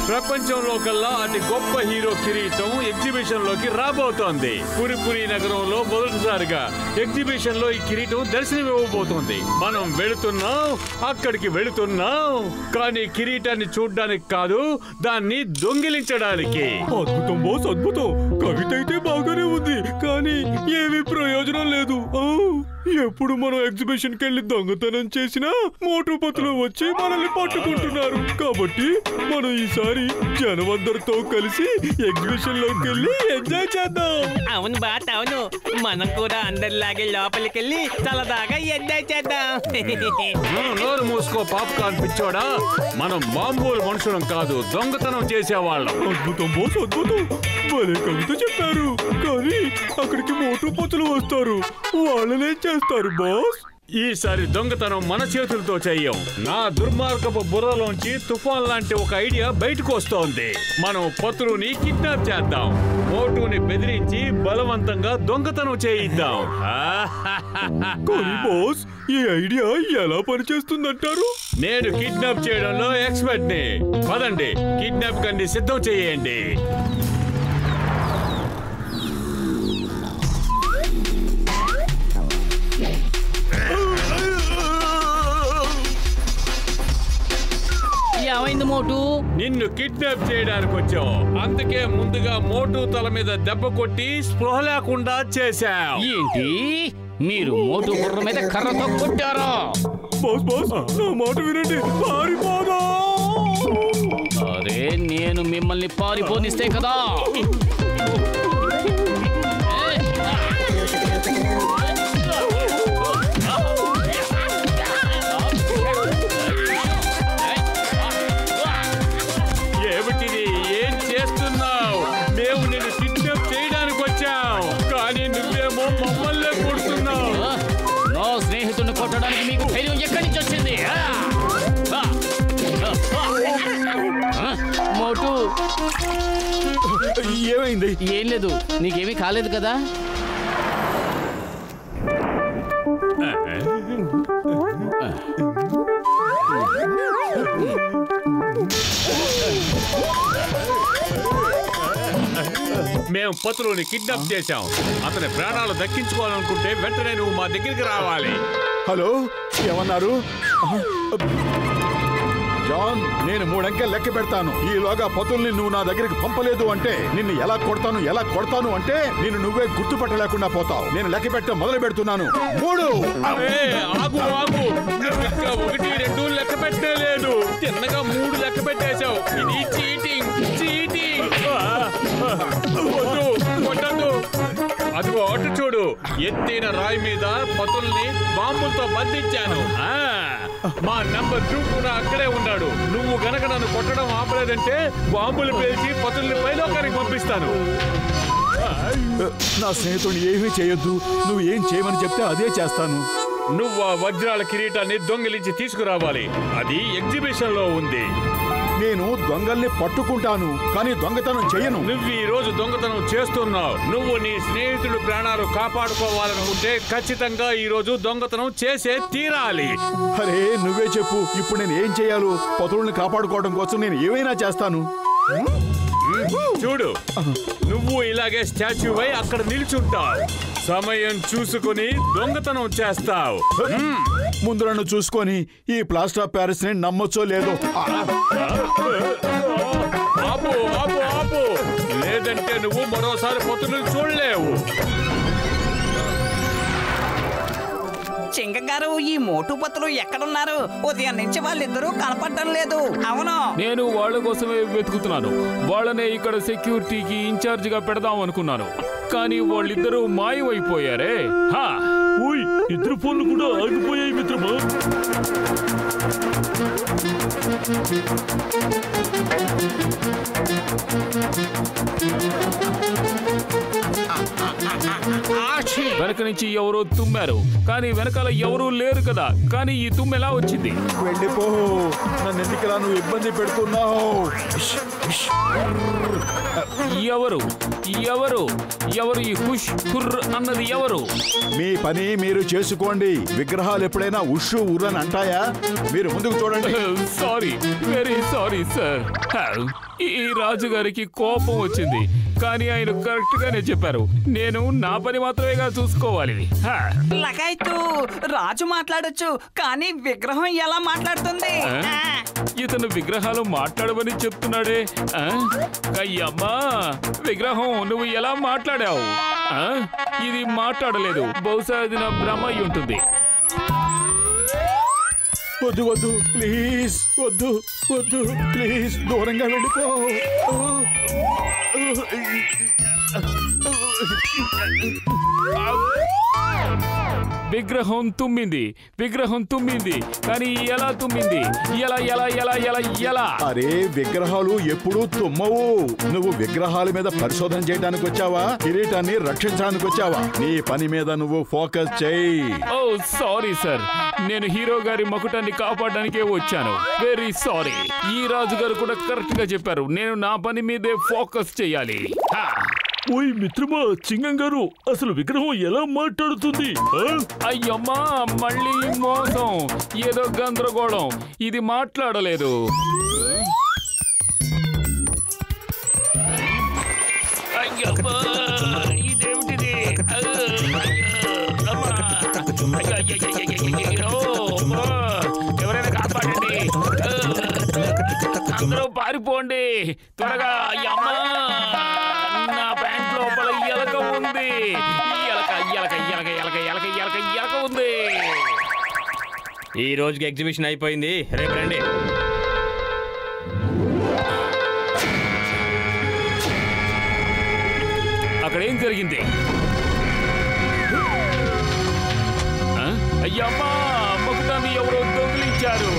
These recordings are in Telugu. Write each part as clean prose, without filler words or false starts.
ప్రపంచంలో కల్లా అతి గొప్ప హీరో కిరీటం ఎగ్జిబిషన్ లోకి రాబోతోంది. పురిపురి నగరంలో మొదటిసారిగా ఎగ్జిబిషన్ లో ఈ కిరీటం దర్శనమివ్వబోతోంది. మనం వెళుతున్నాం, అక్కడికి వెళుతున్నాం, కానీ కిరీటాన్ని చూడ్డానికి కాదు, దాన్ని దొంగిలించడానికి. అద్భుతం బాస్, అద్భుతం. కవిత అయితే బాగానే ఉంది, కానీ ఏమీ ప్రయోజనం లేదు. ఎప్పుడు మనం ఎగ్జిబిషన్ కి వెళ్ళి దొంగతనం చేసినా మోటుపతులు వచ్చి మనల్ని పట్టుకుంటున్నారు. కాబట్టి మనం ఈసారి జనమందరితో కలిసి ఎగ్జిబిషన్ లోకి వెళ్ళి ఎంజాయ్ చేద్దాం. అవును బాత్, అవును. మనం కూడా అందరిలాగే లోపలికి వెళ్ళి చల్లదాగా ఎంజాయ్ చేద్దాం. నోరు మూసుకో పాప్కార్న్ పిచ్చోడా. మనం మామూలు మనుషులం కాదు, దొంగతనం చేసేవాళ్ళం. అద్భుతం బాస్, అద్భుతం. భలే కవిత చెప్పారు, కానీ అక్కడికి మోటుపతులు వస్తారు. వాళ్ళనే చేస్తారు బాస్. ఈసారి దొంగతనం మన చేతులతో చెయ్యం. నా దుర్మార్గపు బుర్రలోంచి తుఫాన్ లాంటి ఒక ఐడియా బయటకు వస్తోంది. మనం పత్రుని కిడ్నాప్ చేద్దాం, మోటుని బెదిరించి బలవంతంగా దొంగతనం చేయిద్దాం. కానీ బాస్, ఈ ఐడియా ఎలా పనిచేస్తుందంటారు? నేను కిడ్నాప్ చేయడంలో ఎక్స్పర్ట్ ని. పదండి, కిడ్నాప్ కండి సిద్ధం చేయండి. ఏమైంది మోటు? నిన్ను కిడ్నాప్ చేయడానికి వచ్చాం, అందుకే ముందుగా మోటు తల మీద దెబ్బ కొట్టి స్పృహ లేకుండా చేశాం. ఏంటి, మీరు మోటు బుర్ర మీద కర్రతో కొట్టారా? బాస్ బాస్, నా మాట వినండి, పారిపోదా. అరే, నేను మిమ్మల్ని పారిపోనిస్తే కదా. ఏమిటిది, ఏం చేస్తున్నావు? మేము నిన్ను కిడ్నాప్ చేయడానికి వచ్చాం, కానీ నువ్వేమో మమ్మల్ని కొడుతున్నావు. నా స్నేహితుడిని కొట్టడానికి మీకు ధైర్యం ఎక్కడి నుంచి వచ్చింది? మోటు, ఏమైంది? ఏం లేదు, నీకేమీ కాలేదు కదా? మేము పత్రుని కిడ్నాప్ చేశాం. అతని ప్రాణాలు దక్కించుకోవాలనుకుంటే వెంటనే నువ్వు మా దగ్గరికి రావాలి. హలో, ఏమన్నారు? జాన్, నేను 3 అంకెలు లెక్క పెడతాను. ఈలోగా పతుల్ని నువ్వు నా దగ్గరికి పంపలేదు అంటే నిన్ను ఎలా కొడతాను అంటే నిన్ను నువ్వే గుర్తుపట్టలేకుండా పోతావు. నేను లెక్క పెట్ట మొదలు పెడుతున్నాను. 3. ఆగు ఆగు, ఇంకా 1, 2 లెక్క పెట్టలేదు. తిన్నగా 3 లెక్క పెట్టేశావు. ఇది చీటింగ్, చీటింగ్. కొట్టద్దు. అదిగో అటు చూడు, ఎత్తిన రాయి మీద పతుల్ని బాంబులతో బంధించాను. మా నంబర్ 2 కూడా అక్కడే ఉన్నాడు. నువ్వు గనక నన్ను కొట్టడం ఆపలేదంటే బాంబులు పేల్చి పతుల్ని పైలోకానికి పంపిస్తాను. నా స్నేహితుడిని ఏమీ చేయొద్దు. నువ్వు ఏం చేయమని చెప్తే అదే చేస్తాను. నువ్వు ఆ వజ్రాల కిరీటాన్ని దొంగిలించి తీసుకురావాలి. అది ఎగ్జిబిషన్ లో ఉంది. నేను దొంగల్ని పట్టుకుంటాను, కానీ దొంగతనం చెయ్యను. నువ్వు ఈ రోజు దొంగతనం చేస్తున్నావు. నువ్వు నీ స్నేహితుడు ప్రాణాలు కాపాడుకోవాలనుకుంటే ఖచ్చితంగా ఈ రోజు దొంగతనం చేసే తీరాలి. అరే, నువ్వే చెప్పు, ఇప్పుడు నేను ఏం చేయాలో? పతుల్ని కాపాడుకోవడం కోసం నేను ఏమైనా చేస్తాను. చూడు, నువ్వు ఇలాగే స్టాచ్యూ అయి అక్కడ నిల్చుంటావు. సమయం చూసుకుని దొంగతనం చేస్తావు. ముందు నన్ను చూసుకొని ఈ ప్లాస్టర్ ఆఫ్ ప్యారిస్ ని నమ్మొచ్చో లేదో. ఆపు ఆపు ఆపు, లేదంటే నువ్వు మరోసారి పతులు చూడలేవు. చింగ గారు, ఈ మోటు పత్రులు ఎక్కడున్నారు? ఉదయం నుంచి వాళ్ళిద్దరూ కనపడటం లేదు. అవును, నేను వాళ్ళ కోసమే వెతుకుతున్నాను. వాళ్ళనే ఇక్కడ సెక్యూరిటీకి ఇన్ఛార్జ్ గా పెడదాం అనుకున్నాను, కానీ వాళ్ళిద్దరూ మాయమైపోయారే. ఇద్దరు ఫోన్లు కూడా ఆగిపోయాయి మిత్రమా. వెనక నుంచి ఎవరో తుమ్మారు, కానీ వెనకాల ఎవరూ లేరు కదా. కానీ ఈ తుమ్ము ఎలా వచ్చింది? వెళ్ళిపో, నన్ను ఎందుకలా నువ్వు ఇబ్బంది పెడుతున్నావు? ఎవరు ఎవరు ఎవరు ఈ హుష్ హుర్ర్ అన్నది ఎవరు? మీ పని మీరు చేసుకోండి. విగ్రహాలు ఎప్పుడైనా ఉషు ఉర్రని అంటాయా? మీరు ముందుకు చూడండి. Sorry, very sorry sir. ఈ రాజుగారికి కోపం వచ్చింది, కానీ ఆయన కరెక్ట్ గానే చెప్పారు. నేను నా పని మాత్రమేగా చూసుకోవాలి. లగాయతు రాజు మాట్లాడొచ్చు, కానీ విగ్రహం ఎలా మాట్లాడుతుంది? ఇతను విగ్రహాలు మాట్లాడమని చెప్తున్నాడే. అయ్యమ్మా, విగ్రహం నువ్వు ఎలా మాట్లాడావు? ఇది మాట్లాడలేదు. బహుశా ఇది నా భ్రమ అయి ఉంటుంది. వద్దు వద్దు ప్లీజ్, వద్దు వద్దు ప్లీజ్, దూరంగా వెళ్ళిపో. విగ్రహం తుమ్మింది, విగ్రహం తుమ్మింది, కానీ ఎలా తుమ్మింది? ఎలా ఎలా ఎలా ఎలా ఎలా? అరే, విగ్రహాలు ఎప్పుడూ తుమ్మవు. నువ్వు విగ్రహాల మీద పరిశోధన చేయడానికి వచ్చావా, కిరీటాన్ని రక్షించడానికి వచ్చావా? నీ పని మీద నువ్వు ఫోకస్ చేయి. ఓ సారీ సార్, నేను హీరో గారి మకుటాన్ని కాపాడడానికే వచ్చాను. Very sorry. ఈ రాజు గారు కూడా కరెక్ట్ గా చెప్పారు, నేను నా పని మీదే ఫోకస్ చేయాలి. ఓయ్ మిత్రమా, చింగం గారు, అసలు విగ్రహం ఎలా మాట్లాడుతుంది? అయ్యమ్మా, మళ్ళీ మోసం, ఏదో గందరగోళం. ఇది మాట్లాడలేదు. అయ్యమ్మా, ఇదేమిటిది? ఎవరైనా కాపాడండి, అందరూ పారిపోండి త్వరగా. అయ్యమ్మా, నా ప్యాంట్ లోపల ఎలక ఉంది. ఎలక ఎలక ఎలక ఎలక ఎలక ఎలక ఎలక ఉంది. ఈ రోజుకి ఎగ్జిబిషన్ అయిపోయింది, రేపు రండి. అక్కడ ఏం జరిగింది? అయ్యమ్మా, మకుటాన్ని ఎవరో దొంగిలించారు.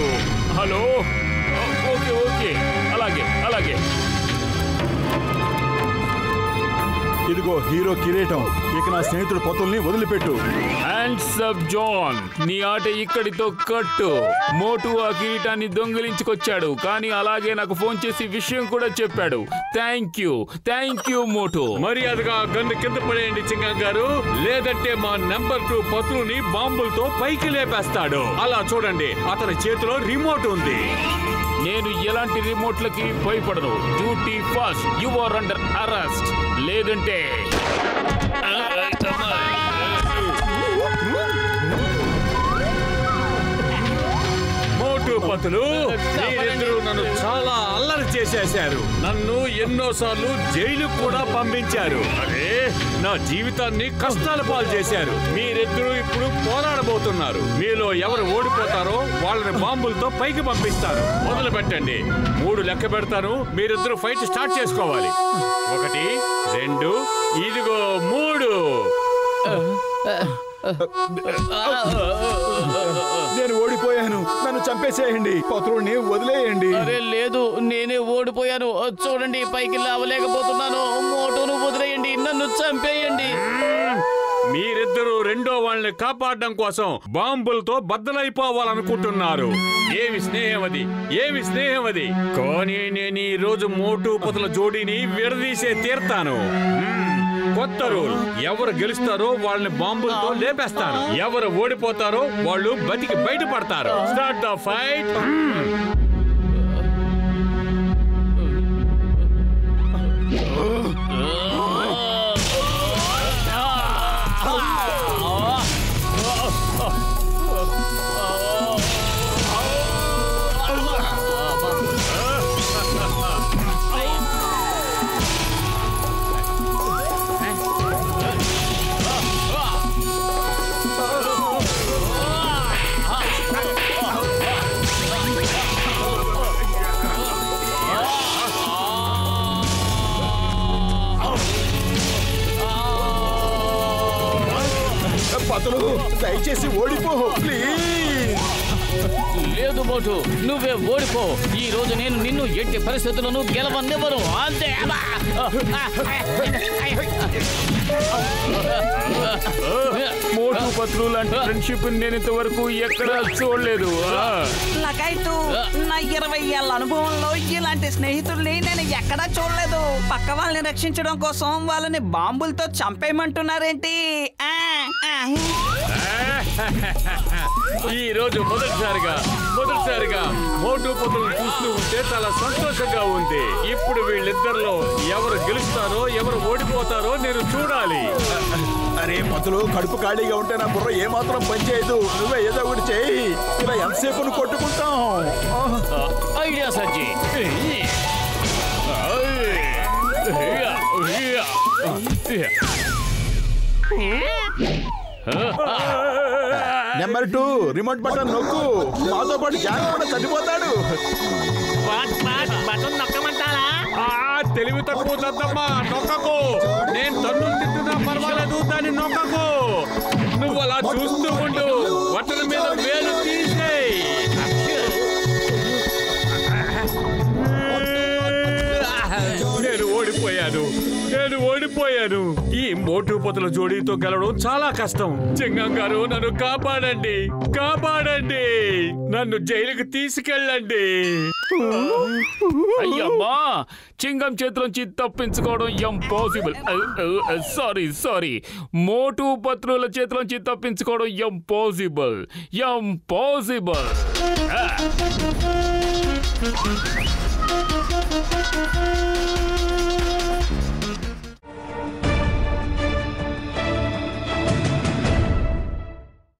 హలో, ఓకే ఓకే, అలాగే అలాగే. ఇదిగో హీరో కిరీటం. ఇక నా స్నేహితుడు పొత్తుల్ని వదిలిపెట్టు. హ్యాండ్స్ అప్ జాన్, నీ ఆట ఇక్కడితో కట్టు. మోటు ఆ కిరీటాన్ని దొంగిలించుకొచ్చాడు, కానీ అలాగే నాకు ఫోన్ చేసి విషయం కూడా చెప్పాడు. థ్యాంక్ యూ మోటు. మర్యాదగా గన్ను కింద పడేయండి చింగం గారు, లేదంటే మా నెంబర్ 2 పత్రుని బాంబులతో పైకి లేపేస్తాడు. అలా చూడండి, అతని చేతిలో రిమోట్ ఉంది. నేను ఎలాంటి రిమోట్లకి భయపడను. Duty fast, you are under arrest. లేదంటే మోటు పతులు, మీరిద్దరూ నన్ను చాలా అల్లరి చేసేశారు. నన్ను ఎన్నోసార్లు జైలు కూడా పంపించారు. అరే, నా జీవితాన్ని కష్టాల పాలు చేశారు. మీరిద్దరూ ఇప్పుడు పోరాడబోతున్నారు. మీలో ఎవరు ఓడిపోతారో వాళ్ళని బాంబులతో పైకి పంపిస్తారు. మొదలు పెట్టండి. 3 లెక్క పెడతాను, మీరిద్దరూ ఫైట్ స్టార్ట్ చేసుకోవాలి. 1 2 ఇదిగో 3. నేను ఓడిపోయాను, నన్ను చంపేసేయండి. పత్రుడిని వదిలేయండి. అరే లేదు, నేనే ఓడిపోయాను. చూడండి, పైకి లేవలేకపోతున్నాను. మోటోను వదిలేయండి, నన్ను చంపేయండి. మీరిద్దరూ రెండో వాళ్ళని కాపాడడం కోసం బాంబులతో బద్దలైపోవాలనుకుంటున్నారు. ఏమి స్నేహం అది, ఏమి స్నేహం అది. కానీ నేను ఈ రోజు మోటు పతుల జోడీని విడదీసే తీర్తాను. కొత్త రూల్, ఎవరు గెలుస్తారో వాళ్ళని బాంబులతో లేపేస్తాను. ఎవరు ఓడిపోతారో వాళ్ళు బతికి బయటపడతారు. Start the fight. పతులు, దయచేసి ఓడిపో ప్లీజ్. లేదు మోటు, నువ్వే ఓడిపో. ఈ రోజు నేను నిన్ను ఎట్టి పరిస్థితుల్లోనూ గెలవనివ్వను. అంతే. మోటు పత్లు లాంటి ఫ్రెండ్షిప్ నేను ఇంతవరకు ఎక్కడా చూడలేదు. లగాయతు, నా 20 ఏళ్ల అనుభవంలో ఇలాంటి స్నేహితుల్ని నేను ఎక్కడా చూడలేదు. పక్క వాళ్ళని రక్షించడం కోసం వాళ్ళని బాంబులతో చంపేయమంటున్నారేంటి? ఈ రోజు మొదటిసారిగా మోటు పతులను చూస్తూ ఉంటే చాలా సంతోషంగా ఉంది. ఇప్పుడు వీళ్ళిద్దరిలో ఎవరు గెలుస్తారో ఎవరు ఓడిపోతారో నేను చూడాలి. అరే పతులు, కడుపు ఖాళీగా ఉంటే నా బుర్ర ఏమాత్రం పనిచేయదు. నువ్వే ఏదో ఒకటి చేయి. ఇలా ఎంతసేపు కొట్టుకుంటాం. ఐడియా సజ్జి. నెంబర్ 2 రిమోట్ బటన్ నొక్కు. మాతో పాటు జాన్ కూడా చనిపోతాడు. బటన్ నొక్కమంటారా? తెలివి తక్కువ దద్దమ్మా, నొక్కకు. నేను తన్ను తింటున్నా పర్వాలేదు, దాన్ని నొక్కకు. నువ్వు అలా చూస్తూ ఉండు. బటన్ మీద వేలు తీసేయ్. నేను ఓడిపోయాను. ఈ మోటు పతుల జోడీతో గెలవడం చాలా కష్టం. చింగం గారు, నన్ను కాపాడండి. నన్ను జైలుకి తీసుకెళ్ళండి. అయ్యమ్మా, చింగం చేతిలోంచి తప్పించుకోవడం ఇంపాసిబుల్. సారీ, మోటు పత్రుల చేతిలోంచి తప్పించుకోవడం ఇంపాసిబుల్.